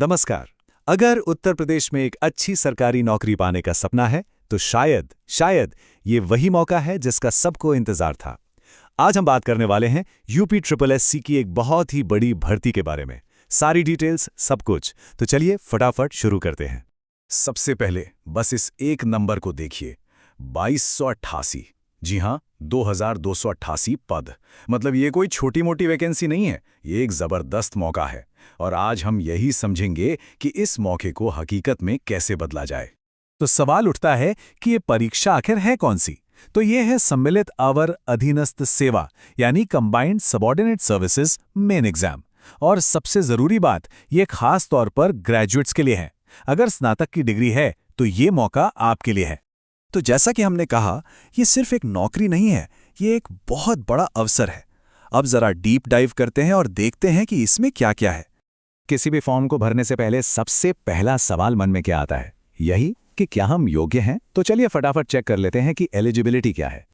नमस्कार। अगर उत्तर प्रदेश में एक अच्छी सरकारी नौकरी पाने का सपना है तो शायद ये वही मौका है जिसका सबको इंतजार था। आज हम बात करने वाले हैं यूपी ट्रिपल एससी की एक बहुत ही बड़ी भर्ती के बारे में। सारी डिटेल्स, सब कुछ। तो चलिए फटाफट शुरू करते हैं। सबसे पहले बस इस एक नंबर को देखिए, 2288। जी हाँ, 2288 पद। मतलब ये कोई छोटी मोटी वैकेंसी नहीं है, ये एक जबरदस्त मौका है। और आज हम यही समझेंगे कि इस मौके को हकीकत में कैसे बदला जाए। तो सवाल उठता है कि ये परीक्षा आखिर है कौन सी? तो ये है सम्मिलित अवर अधीनस्थ सेवा यानी combined subordinate services main exam. और सबसे जरूरी बात, ये खास तौर पर ग्रेजुएट्स के लिए है। अगर स्नातक की डिग्री है तो ये मौका आपके लिए है। तो जैसा कि हमने कहा, ये सिर्फ एक नौकरी नहीं है, ये एक बहुत बड़ा अवसर है। अब जरा डीप डाइव करते हैं और देखते हैं कि इसमें क्या क्या है। किसी भी फॉर्म को भरने से पहले सबसे पहला सवाल मन में क्या आता है? यही कि क्या हम योग्य हैं? तो चलिए फटाफट चेक कर लेते हैं कि एलिजिबिलिटी क्या है।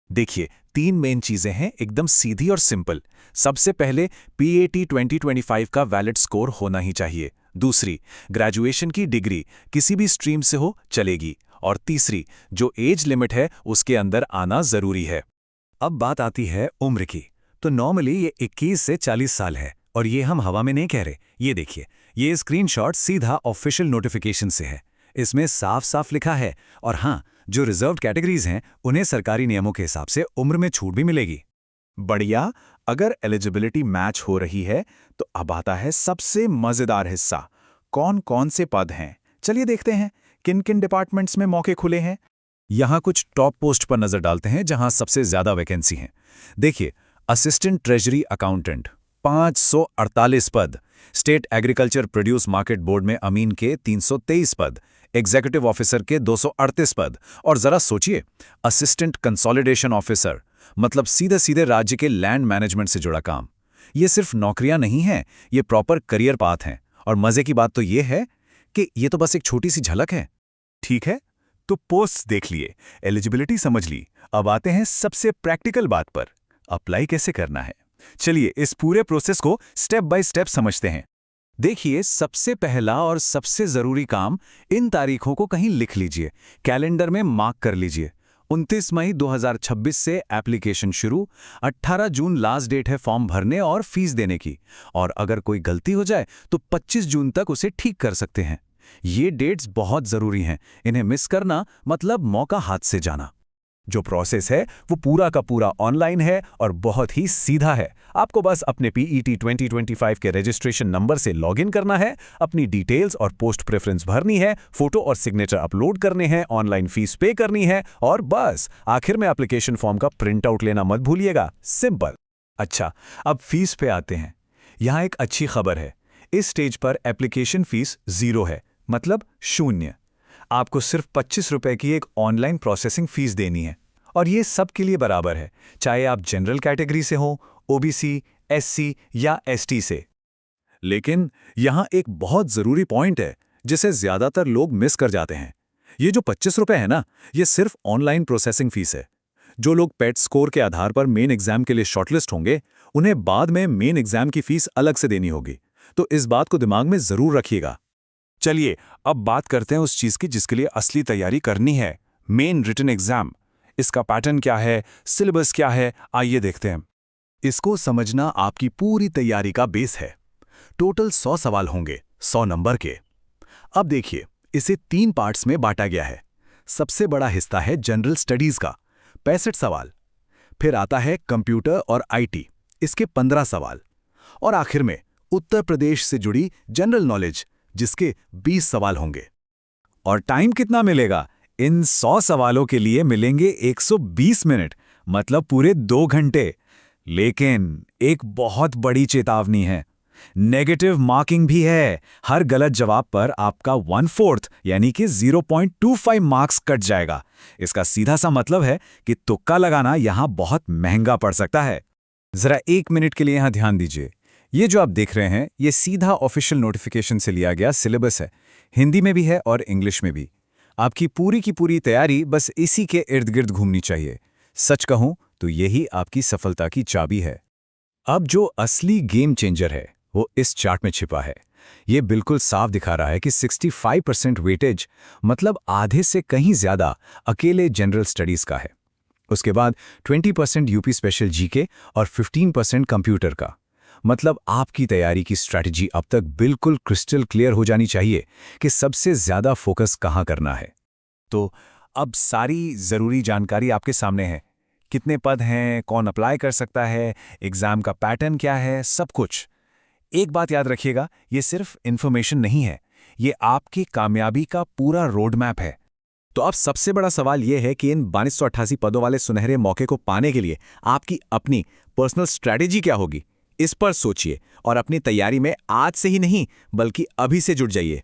देखिए, 3 मेन चीजें हैं, एकदम सीधी और सिंपल। सबसे पहले PAT 2025 का वैलिड स्कोर होना ही चाहिए। दूसरी, ग्रेजुएशन की डिग्री किसी भी स्ट्रीम से हो चलेगी। और तीसरी, जो एज लिमिट है उसके अंदर आना जरूरी है। अब बात आती है उम्र की। तो नॉर्मली ये 21 से 40 साल है, और ये हम हवा में नहीं कह रहे। ये देखिए, ये स्क्रीनशॉट सीधा ऑफिशियल नोटिफिकेशन से है। इसमें साफ साफ लिखा है। और हाँ, जो रिजर्व्ड कैटेगरीज हैं उन्हें सरकारी नियमों के हिसाब से उम्र में छूट भी मिलेगी। बढ़िया। अगर एलिजिबिलिटी मैच हो रही है तो अब आता है सबसे मजेदार हिस्सा, कौन कौन से पद हैं। चलिए देखते हैं किन किन डिपार्टमेंट्स में मौके खुले हैं। यहां कुछ टॉप पोस्ट पर नजर डालते हैं जहां सबसे ज्यादा वैकेंसी हैं। देखिए, असिस्टेंट ट्रेजरी अकाउंटेंट 548 पद, state agriculture produce market board में अमीन के 323 पद, एग्जीक्यूटिव ऑफिसर के 238 पद। और जरा सोचिए, असिस्टेंट कंसोलिडेशन ऑफिसर, मतलब सीधे सीधे राज्य के लैंड मैनेजमेंट से जुड़ा काम। ये सिर्फ नौकरियां नहीं हैं, ये प्रॉपर करियर पाथ हैं। और मजे की बात तो ये है कि ये तो बस एक छोटी सी झलक है। ठीक है, तो पोस्ट्स देख लिए, एलिजिबिलिटी समझ ली। अब आते हैं सबसे प्रैक्टिकल बात पर, अप्लाई कैसे करना है। चलिए इस पूरे प्रोसेस को स्टेप बाय स्टेप समझते हैं। देखिए, सबसे पहला और सबसे जरूरी काम, इन तारीखों को कहीं लिख लीजिए, कैलेंडर में मार्क कर लीजिए। 29 मई 2026 से एप्लीकेशन शुरू, 18 जून लास्ट डेट है फॉर्म भरने और फीस देने की। और अगर कोई गलती हो जाए तो 25 जून तक उसे ठीक कर सकते हैं। ये डेट्स बहुत जरूरी हैं, इन्हें मिस करना मतलब मौका हाथ से जाना। जो प्रोसेस है वो पूरा का पूरा ऑनलाइन है और बहुत ही सीधा है। आपको बस अपने PET 2025 के रजिस्ट्रेशन नंबर से लॉगिन करना है, अपनी डिटेल्स और पोस्ट प्रेफरेंस भरनी है, फोटो और सिग्नेचर अपलोड करने हैं, ऑनलाइन फीस पे करनी है और बस आखिर में एप्लीकेशन फॉर्म का प्रिंट आउट लेना मत भूलिएगा। सिंपल। अच्छा, अब फीस पे आते हैं। यहाँ एक अच्छी खबर है, इस स्टेज पर एप्लीकेशन फीस 0 है, मतलब शून्य। आपको सिर्फ 25 रुपए की एक ऑनलाइन प्रोसेसिंग फीस देनी है। और ये सबके लिए बराबर है, चाहे आप जनरल कैटेगरी से हो, OBC, SC या ST से। लेकिन यहां एक बहुत जरूरी पॉइंट है जिसे ज्यादातर लोग मिस कर जाते हैं। ये जो 25 रुपए है ना, ये सिर्फ ऑनलाइन प्रोसेसिंग फीस है। जो लोग पेट स्कोर के आधार पर मेन एग्जाम के लिए शॉर्टलिस्ट होंगे, उन्हें बाद में मेन एग्जाम की फीस अलग से देनी होगी। तो इस बात को दिमाग में जरूर रखिएगा। चलिए अब बात करते हैं उस चीज की जिसके लिए असली तैयारी करनी है, मेन रिटन एग्जाम। इसका पैटर्न क्या है, सिलेबस क्या है, आइए देखते हैं। इसको समझना आपकी पूरी तैयारी का बेस है। टोटल 100 सवाल होंगे, 100 नंबर के। अब देखिए, इसे 3 पार्ट्स में बांटा गया है। सबसे बड़ा हिस्सा है जनरल स्टडीज का, 65 सवाल। फिर आता है कंप्यूटर और IT, इसके 15 सवाल। और आखिर में उत्तर प्रदेश से जुड़ी जनरल नॉलेज, जिसके 20 सवाल होंगे। और टाइम कितना मिलेगा? इन 100 सवालों के लिए मिलेंगे 120 मिनट, मतलब पूरे 2 घंटे। लेकिन एक बहुत बड़ी चेतावनी है, नेगेटिव मार्किंग भी है। हर गलत जवाब पर आपका 1/4 यानी कि 0.25 मार्क्स कट जाएगा। इसका सीधा सा मतलब है कि तुक्का लगाना यहां बहुत महंगा पड़ सकता है। जरा 1 मिनट के लिए यहां ध्यान दीजिए। ये जो आप देख रहे हैं, ये सीधा ऑफिशियल नोटिफिकेशन से लिया गया सिलेबस है। हिंदी में भी है और इंग्लिश में भी। आपकी पूरी की पूरी तैयारी बस इसी के इर्द गिर्द घूमनी चाहिए। सच कहूं तो यही आपकी सफलता की चाबी है। अब जो असली गेम चेंजर है वो इस चार्ट में छिपा है। ये बिल्कुल साफ दिखा रहा है कि 65% वेटेज मतलब आधे से कहीं ज्यादा अकेले जनरल स्टडीज का है। उसके बाद 20% यूपी स्पेशल जीके और 15% कंप्यूटर का। मतलब आपकी तैयारी की स्ट्रैटेजी अब तक बिल्कुल क्रिस्टल क्लियर हो जानी चाहिए कि सबसे ज्यादा फोकस कहाँ करना है। तो अब सारी ज़रूरी जानकारी आपके सामने है। कितने पद हैं, कौन अप्लाई कर सकता है, एग्ज़ाम का पैटर्न क्या है, सब कुछ। एक बात याद रखिएगा, ये सिर्फ इन्फॉर्मेशन नहीं है, ये आपकी कामयाबी का पूरा रोड मैप है। तो अब सबसे बड़ा सवाल यह है कि इन 2288 पदों वाले सुनहरे मौके को पाने के लिए आपकी अपनी पर्सनल स्ट्रैटेजी क्या होगी? इस पर सोचिए और अपनी तैयारी में आज से ही नहीं बल्कि अभी से जुट जाइए।